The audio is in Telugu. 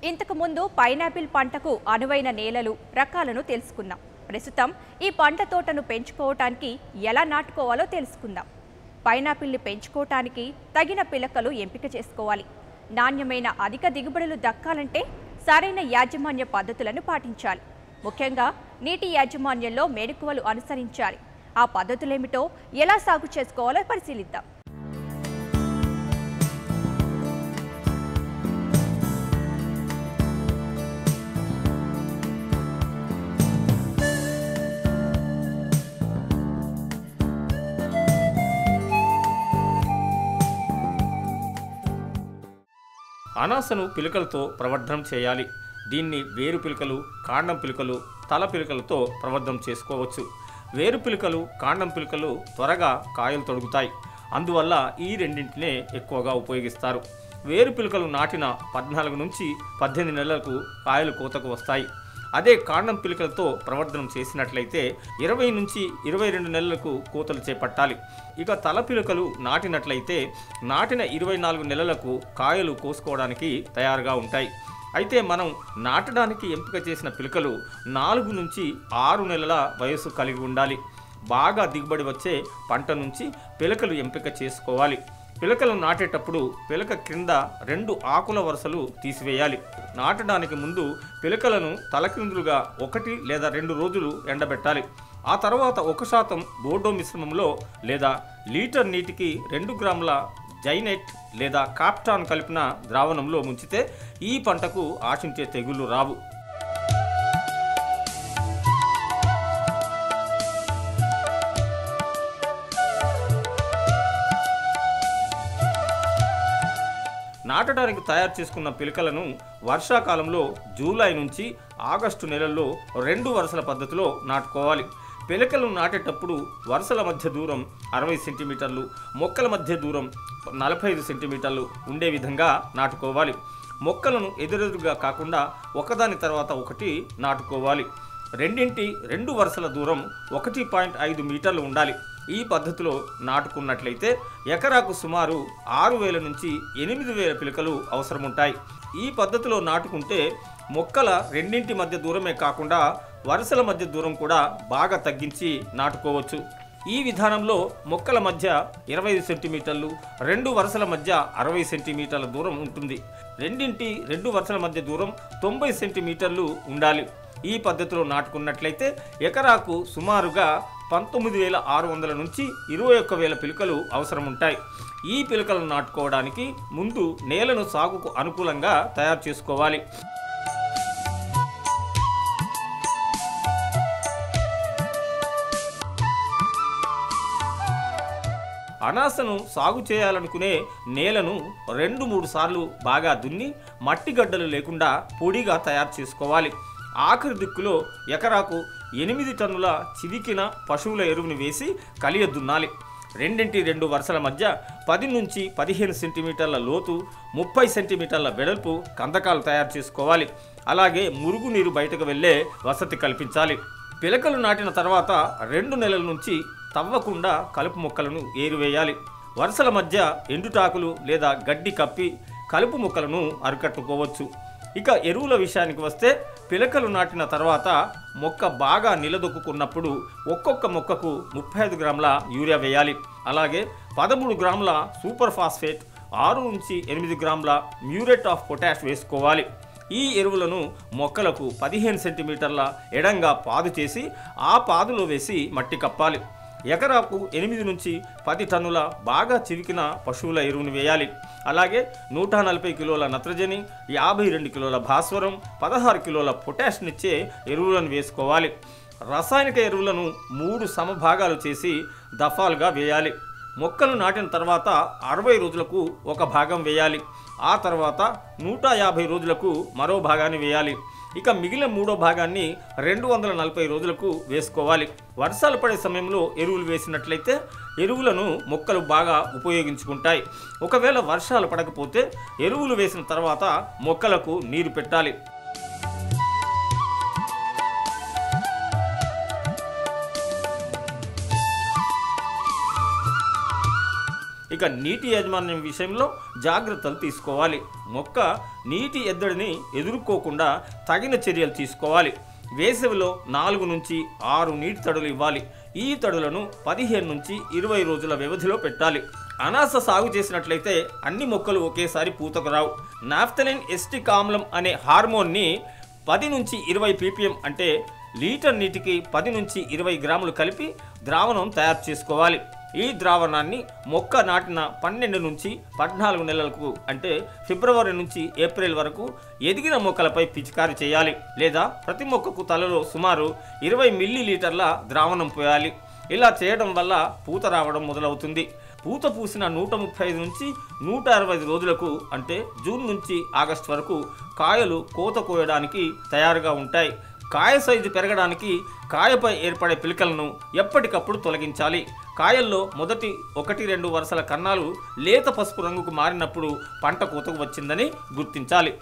ఇంతకు ముందు పైనాపిల్ పంటకు అనువైన నేలలు రకాలను తెలుసుకుందాం. ప్రస్తుతం ఈ పంట తోటను పెంచుకోవటానికి ఎలా నాటుకోవాలో తెలుసుకుందాం. పైనాపిల్ని పెంచుకోవటానికి తగిన పిలకలు ఎంపిక చేసుకోవాలి. నాణ్యమైన అధిక దిగుబడులు దక్కాలంటే సరైన యాజమాన్య పద్ధతులను పాటించాలి. ముఖ్యంగా నీటి యాజమాన్యంలో మెలకువలు అనుసరించాలి. ఆ పద్ధతులేమిటో ఎలా సాగు చేసుకోవాలో పరిశీలిద్దాం. అనాసను పిలకలతో ప్రవర్ధనం చేయాలి. దీన్ని వేరు పిలకలు, కాండం పిలకలు, తల పిలకలతో ప్రవర్ధనం చేసుకోవచ్చు. వేరు పిలకలు, కాండం పిలకలు త్వరగా కాయలు తొడుగుతాయి. అందువల్ల ఈ రెండింటినే ఎక్కువగా ఉపయోగిస్తారు. వేరు పిలకలు నాటిన 14 నుంచి 18 నెలలకు కాయలు కోతకు వస్తాయి. అదే కాండం పిలకలతో ప్రవర్ధనం చేసినట్లయితే 20 నుంచి 22 నెలలకు కోతలు చేపట్టాలి. ఇక తల పిలకలు నాటినట్లయితే నాటిన 24 నెలలకు కాయలు కోసుకోవడానికి తయారుగా ఉంటాయి. అయితే మనం నాటడానికి ఎంపిక చేసిన పిలకలు 4 నుంచి 6 నెలల వయసు కలిగి ఉండాలి. బాగా దిగుబడి వచ్చే పంట నుంచి పిలకలు ఎంపిక చేసుకోవాలి. పిలకలు నాటేటప్పుడు పిలక క్రింద 2 ఆకుల వరుసలు తీసివేయాలి. నాటడానికి ముందు పిలకలను తలక్రిందులుగా 1 లేదా 2 రోజులు ఎండబెట్టాలి. ఆ తర్వాత 1% బోర్డో మిశ్రమంలో లేదా లీటర్ నీటికి 2 గ్రాముల జైనెట్ లేదా కాప్టాన్ కలిపిన ద్రావణంలో ముంచితే ఈ పంటకు ఆశించే తెగుళ్లు రావు. నాటడానికి తయారు చేసుకున్న పిలకలను వర్షాకాలంలో జూలై నుంచి ఆగస్టు నెలల్లో 2 వరుసల పద్ధతిలో నాటుకోవాలి. పిలకలు నాటేటప్పుడు వరుసల మధ్య దూరం 60 సెంటీమీటర్లు, మొక్కల మధ్య దూరం 45 సెంటీమీటర్లు ఉండే విధంగా నాటుకోవాలి. మొక్కలను ఎదురెదురుగా కాకుండా ఒకదాని తర్వాత ఒకటి నాటుకోవాలి. రెండింటి 2 వరుసల దూరం 1.5 మీటర్లు ఉండాలి. ఈ పద్ధతిలో నాటుకున్నట్లయితే ఎకరాకు సుమారు 6,000 నుంచి 8,000 పిలకలు అవసరముంటాయి. ఈ పద్ధతిలో నాటుకుంటే మొక్కల రెండింటి మధ్య దూరమే కాకుండా వరుసల మధ్య దూరం కూడా బాగా తగ్గించి నాటుకోవచ్చు. ఈ విధానంలో మొక్కల మధ్య 25 సెంటీమీటర్లు, 2 వరుసల మధ్య 60 సెంటీమీటర్ల దూరం ఉంటుంది. రెండింటి 2 వరుసల మధ్య దూరం 90 సెంటీమీటర్లు ఉండాలి. ఈ పద్ధతిలో నాటుకున్నట్లయితే ఎకరాకు సుమారుగా 19,600 నుంచి 21,000 పిలకలు అవసరముంటాయి. ఈ పిలకలను నాటుకోవడానికి ముందు నేలను సాగుకు అనుకూలంగా తయారు చేసుకోవాలి. అనాసను సాగు చేయాలనుకునే నేలను 2-3 సార్లు బాగా దున్ని మట్టి గడ్డలు లేకుండా పొడిగా తయారు చేసుకోవాలి. ఆఖరి దిక్కులో ఎకరాకు 8 టన్నుల చివికిన పశువుల ఎరువుని వేసి కలియ దున్నాలి. రెండింటి 2 వరుసల మధ్య 10 నుంచి 15 సెంటీమీటర్ల లోతు, 30 సెంటీమీటర్ల వెడల్పు కందకాలు తయారు చేసుకోవాలి. అలాగే మురుగునీరు బయటకు వెళ్ళే వసతి కల్పించాలి. పిలకలు నాటిన తర్వాత 2 నెలల నుంచి తవ్వకుండా కలుపు మొక్కలను ఏరివేయాలి. వరుసల మధ్య ఎండుటాకులు లేదా గడ్డి కప్పి కలుపు మొక్కలను అరికట్టుకోవచ్చు. ఇక ఎరువుల విషయానికి వస్తే పిలకలు నాటిన తర్వాత మొక్క బాగా నిలదొక్కున్నప్పుడు ఒక్కొక్క మొక్కకు 35 గ్రాముల యూరియా వేయాలి. అలాగే 13 గ్రాముల సూపర్ ఫాస్ఫేట్, 6 నుంచి 8 గ్రాముల మ్యూరేట్ ఆఫ్ పొటాష్ వేసుకోవాలి. ఈ ఎరువులను మొక్కలకు 15 సెంటీమీటర్ల ఎడంగా పాదు చేసి ఆ పాదులో వేసి మట్టి కప్పాలి. ఎకరాకు 8 నుంచి 10 టన్నుల బాగా చివికిన పశువుల ఎరువును వేయాలి. అలాగే 140 కిలోల నత్రజని, 52 కిలోల భాస్వరం, 16 కిలోల పొటాష్నిచ్చే ఎరువులను వేసుకోవాలి. రసాయనిక ఎరువులను 3 సమభాగాలు చేసి దఫాలుగా వేయాలి. మొక్కలు నాటిన తర్వాత 60 రోజులకు ఒక భాగం వేయాలి. ఆ తర్వాత 150 రోజులకు మరో భాగాన్ని వేయాలి. ఇక మిగిలిన 3వ భాగాన్ని 240 రోజులకు వేసుకోవాలి. వర్షాలు పడే సమయంలో ఎరువులు వేసినట్లయితే ఎరువులను మొక్కలు బాగా ఉపయోగించుకుంటాయి. ఒకవేళ వర్షాలు పడకపోతే ఎరువులు వేసిన తర్వాత మొక్కలకు నీరు పెట్టాలి. ఇక నీటి యాజమాన్యం విషయంలో జాగ్రత్తలు తీసుకోవాలి. మొక్క నీటి ఎద్దడిని ఎదుర్కోకుండా తగిన చర్యలు తీసుకోవాలి. వేసవిలో 4 నుంచి 6 నీటి తడులు ఇవ్వాలి. ఈ తడులను 15 నుంచి 20 రోజుల వ్యవధిలో పెట్టాలి. అనాస సాగు చేసినట్లయితే అన్ని మొక్కలు ఒకేసారి పూతకు రావు. నాఫ్థలిన్ ఎస్టిక్ ఆమ్లం అనే హార్మోన్ని 10 నుంచి 20 ppm అంటే లీటర్ నీటికి 10 నుంచి 20 గ్రాములు కలిపి ద్రావణం తయారు చేసుకోవాలి. ఈ ద్రావణాన్ని మొక్క నాటిన 12 నుంచి 14 నెలలకు అంటే ఫిబ్రవరి నుంచి ఏప్రిల్ వరకు ఎదిగిన మొక్కలపై పిచికారీ చేయాలి. లేదా ప్రతి మొక్కకు తలలో సుమారు 20 మిల్లీలీటర్ల ద్రావణం పోయాలి. ఇలా చేయడం వల్ల పూత రావడం మొదలవుతుంది. పూత పూసిన 135 నుంచి 165 రోజులకు అంటే జూన్ నుంచి ఆగస్టు వరకు కాయలు కోత కోయడానికి తయారుగా ఉంటాయి. కాయ సైజు పెరగడానికి కాయపై ఏర్పడే పిలకలను ఎప్పటికప్పుడు తొలగించాలి. కాయల్లో మొదటి 1-2 వరుసల కన్నాలు లేత పసుపు రంగుకు మారినప్పుడు పంట కోతకు వచ్చిందని గుర్తించాలి.